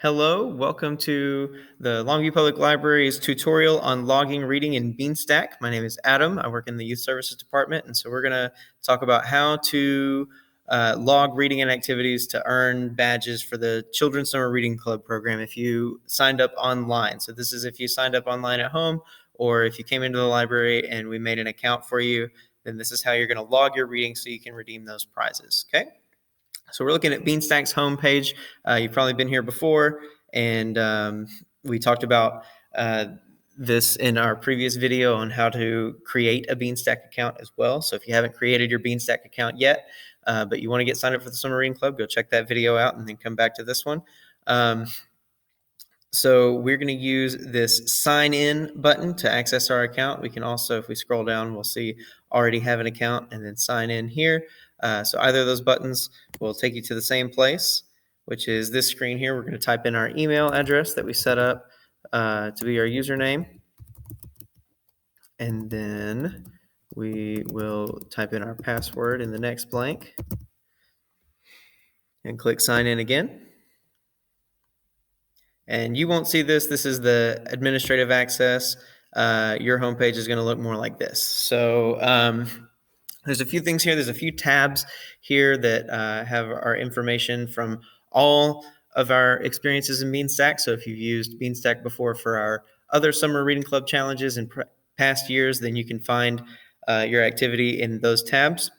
Hello, welcome to the Longview Public Library's tutorial on logging reading in Beanstack. My name is Adam. I work in the Youth Services Department, and so we're going to talk about how to log reading and activities to earn badges for the Children's Summer Reading Club program if you signed up online. So this is if you signed up online at home, or if you came into the library and we made an account for you, then this is how you're going to log your reading so you can redeem those prizes, okay? So we're looking at Beanstack's homepage. You've probably been here before, and we talked about this in our previous video on how to create a Beanstack account as well. So if you haven't created your Beanstack account yet, but you want to get signed up for the Summer Reading Club, go check that video out and then come back to this one. So we're going to use this sign in button to access our account. We can also, if we scroll down, we'll see already have an account and then sign in here. So either of those buttons will take you to the same place, which is this screen here. We're going to type in our email address that we set up to be our username. And then we will type in our password in the next blank and click sign in again. And you won't see this. This is the administrative access. Your homepage is going to look more like this. So there's a few things here. There's a few tabs here that have our information from all of our experiences in Beanstack. So if you've used Beanstack before for our other summer reading club challenges in past years, then you can find your activity in those tabs.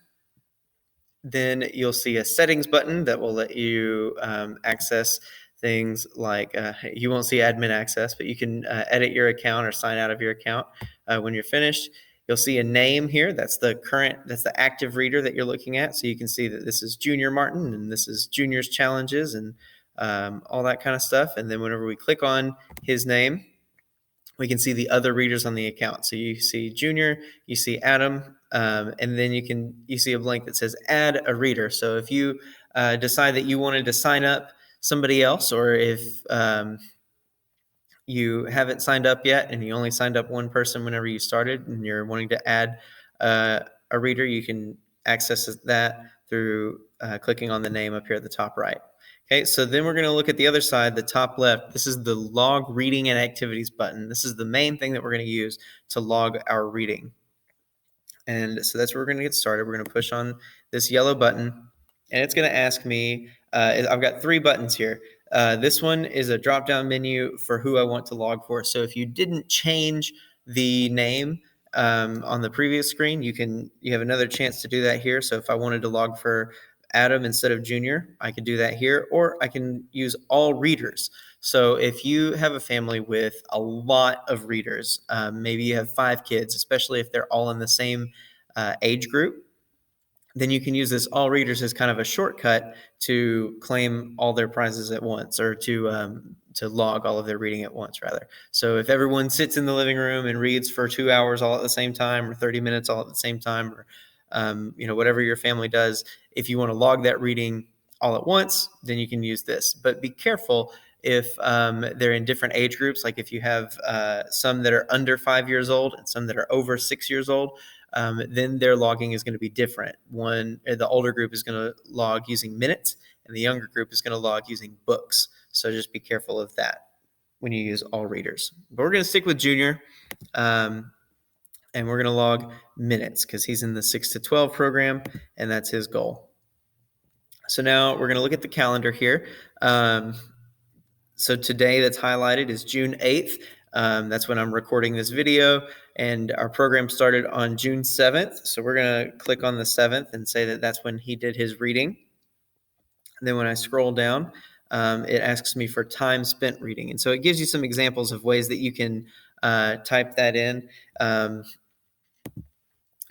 Then you'll see a settings button that will let you access things like you won't see admin access, but you can edit your account or sign out of your account when you're finished. You'll see a name here. That's the active reader that you're looking at. So you can see that this is Junior Martin and this is Junior's Challenges and all that kind of stuff. And then whenever we click on his name, we can see the other readers on the account. So you see Junior, you see Adam, and then you see a blank that says add a reader. So if you decide that you wanted to sign up somebody else, or if you haven't signed up yet and you only signed up one person whenever you started and you're wanting to add a reader, you can access that through clicking on the name up here at the top right. Okay, so then we're going to look at the other side, the top left. This is the log reading and activities button. This is the main thing that we're going to use to log our reading. And so that's where we're going to get started. We're going to push on this yellow button, and it's going to ask me, I've got three buttons here. This one is a drop-down menu for who I want to log for. So if you didn't change the name on the previous screen, you have another chance to do that here. So if I wanted to log for Adam instead of Junior, I could do that here, or I can use all readers. So if you have a family with a lot of readers, maybe you have 5 kids, especially if they're all in the same age group, then you can use this all readers as kind of a shortcut to claim all their prizes at once, or to log all of their reading at once, rather. So if everyone sits in the living room and reads for 2 hours all at the same time, or 30 minutes all at the same time, or whatever your family does, if you want to log that reading all at once, then you can use this. But be careful if they're in different age groups, like if you have some that are under 5 years old and some that are over 6 years old, then their logging is going to be different. The older group is going to log using minutes, and the younger group is going to log using books. So just be careful of that when you use all readers. But we're going to stick with Junior, and we're going to log minutes because he's in the 6 to 12 program, and that's his goal. So now we're going to look at the calendar here. So today that's highlighted is June 8th. That's when I'm recording this video, and our program started on June 7th. So we're going to click on the 7th and say that that's when he did his reading. And then when I scroll down, it asks me for time spent reading. And so it gives you some examples of ways that you can type that in.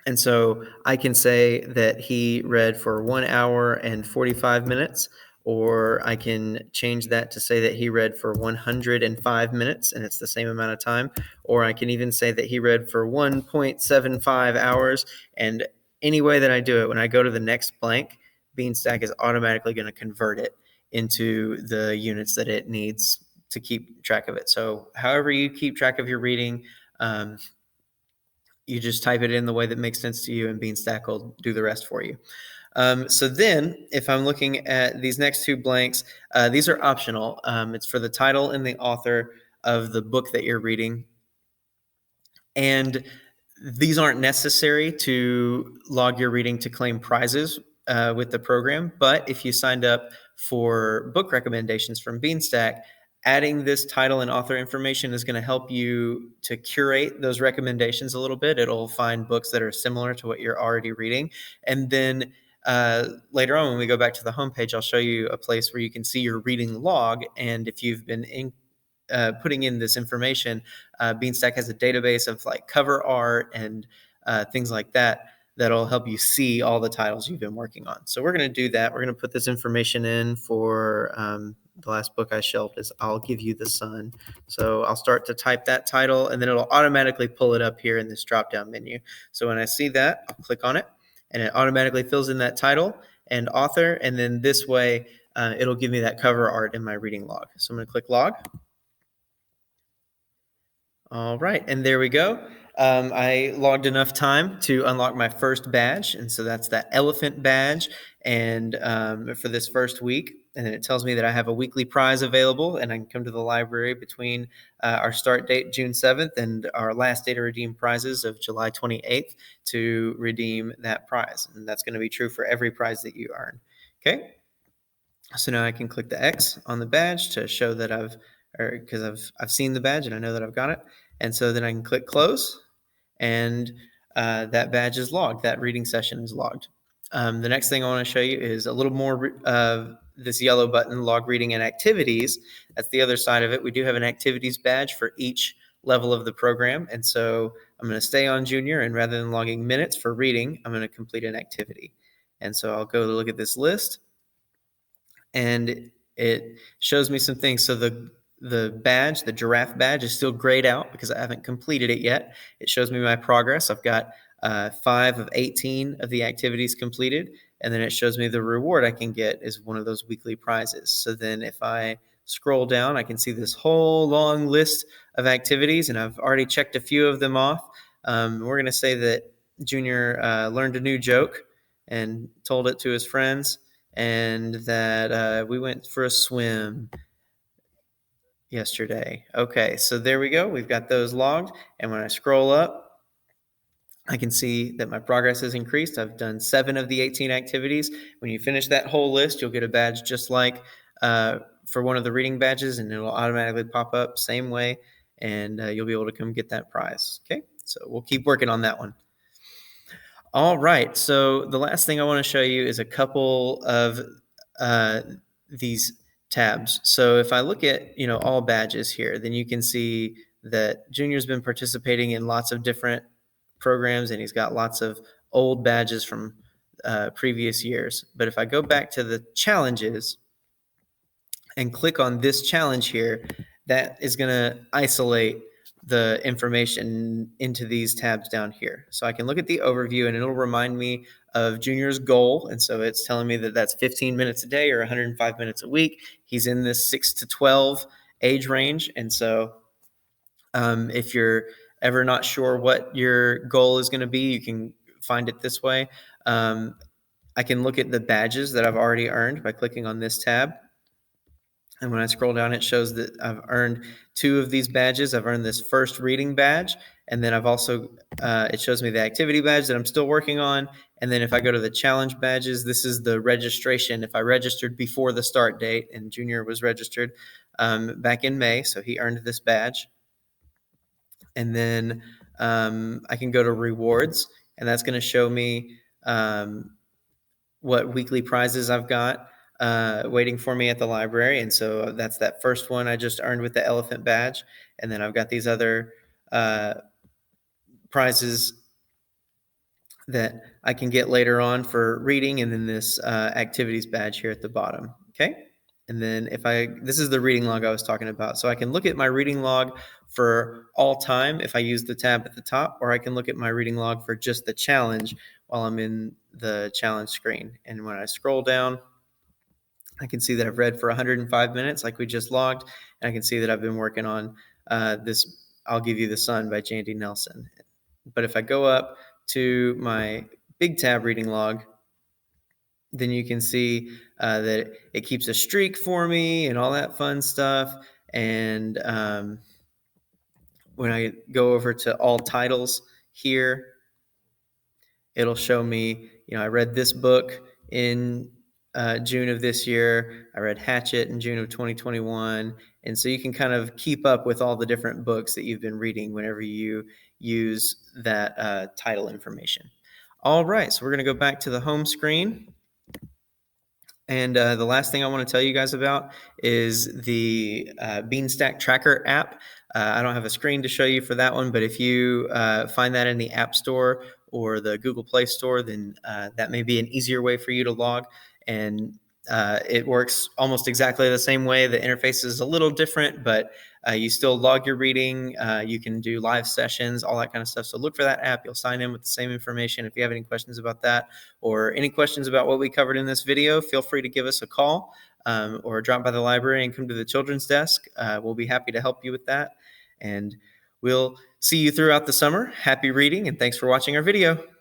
And so I can say that he read for 1 hour and 45 minutes, or I can change that to say that he read for 105 minutes, and it's the same amount of time. Or I can even say that he read for 1.75 hours. And any way that I do it, when I go to the next blank, Beanstack is automatically going to convert it into the units that it needs to keep track of it. So however you keep track of your reading, you just type it in the way that makes sense to you, and Beanstack will do the rest for you. So then, if I'm looking at these next two blanks, these are optional. It's for the title and the author of the book that you're reading. And these aren't necessary to log your reading to claim prizes with the program. But if you signed up for book recommendations from Beanstack, adding this title and author information is going to help you to curate those recommendations a little bit. It'll find books that are similar to what you're already reading. And then later on, when we go back to the homepage, I'll show you a place where you can see your reading log. And if you've been putting in this information, Beanstack has a database of like cover art and things like that that'll help you see all the titles you've been working on. So we're going to do that. We're going to put this information in for the last book I shelved is I'll Give You the Sun. So I'll start to type that title, and then it'll automatically pull it up here in this drop-down menu. So when I see that, I'll click on it, and it automatically fills in that title and author, and then this way it'll give me that cover art in my reading log. So I'm going to click log. All right, and there we go. I logged enough time to unlock my first badge, and so that's that elephant badge. And for this first week, and then it tells me that I have a weekly prize available, and I can come to the library between our start date, June 7th, and our last day to redeem prizes of July 28th to redeem that prize. And that's going to be true for every prize that you earn. Okay, so now I can click the X on the badge to show that because I've seen the badge and I know that I've got it. And so then I can click close, and that badge is logged. That reading session is logged. The next thing I want to show you is a little more of this yellow button, log reading and activities. That's the other side of it. We do have an activities badge for each level of the program. And so I'm going to stay on junior, and rather than logging minutes for reading, I'm going to complete an activity. And so I'll go look at this list, and it shows me some things. So the badge, the giraffe badge, is still grayed out because I haven't completed it yet. It shows me my progress. I've got 5 of 18 of the activities completed, and then it shows me the reward I can get is one of those weekly prizes. So then if I scroll down, I can see this whole long list of activities, and I've already checked a few of them off. We're going to say that Junior learned a new joke and told it to his friends, and that we went for a swim yesterday. Okay, so there we go. We've got those logged. And when I scroll up, I can see that my progress has increased. I've done 7 of the 18 activities. When you finish that whole list, you'll get a badge just like for one of the reading badges, and it'll automatically pop up same way, and you'll be able to come get that prize. Okay, so we'll keep working on that one. All right, so the last thing I want to show you is a couple of these tabs. So if I look at, all badges here, then you can see that Junior's been participating in lots of different programs, and he's got lots of old badges from previous years. But if I go back to the challenges and click on this challenge here, that is going to isolate the information into these tabs down here. So I can look at the overview, and it'll remind me of Junior's goal. And so it's telling me that that's 15 minutes a day or 105 minutes a week. He's in this 6 to 12 age range. And so if you're ever not sure what your goal is going to be, you can find it this way. I can look at the badges that I've already earned by clicking on this tab. And when I scroll down, it shows that I've earned 2 of these badges. I've earned this first reading badge, and then I've also, it shows me the activity badge that I'm still working on. And then if I go to the challenge badges, this is the registration. If I registered before the start date, and Junior was registered back in May, so he earned this badge. And then I can go to rewards, and that's going to show me what weekly prizes I've got waiting for me at the library. And so that's that first one I just earned with the elephant badge. And then I've got these other prizes that I can get later on for reading, and then this activities badge here at the bottom. Okay. And then this is the reading log I was talking about. So I can look at my reading log for all time if I use the tab at the top, or I can look at my reading log for just the challenge while I'm in the challenge screen. And when I scroll down, I can see that I've read for 105 minutes like we just logged, and I can see that I've been working on this I'll Give You the Sun by Jandy Nelson. But if I go up to my big tab reading log, then you can see that it keeps a streak for me and all that fun stuff. And when I go over to all titles here, it'll show me, I read this book in June of this year. I read Hatchet in June of 2021. And so you can kind of keep up with all the different books that you've been reading whenever you use that title information. All right, so we're going to go back to the home screen. And the last thing I want to tell you guys about is the Beanstack Tracker app. I don't have a screen to show you for that one, but if you find that in the App Store or the Google Play Store, then that may be an easier way for you to log. And it works almost exactly the same way. The interface is a little different, but you still log your reading. You can do live sessions, all that kind of stuff. So look for that app. You'll sign in with the same information. If you have any questions about that or any questions about what we covered in this video, feel free to give us a call or drop by the library and come to the children's desk. We'll be happy to help you with that. And we'll see you throughout the summer. Happy reading, and thanks for watching our video.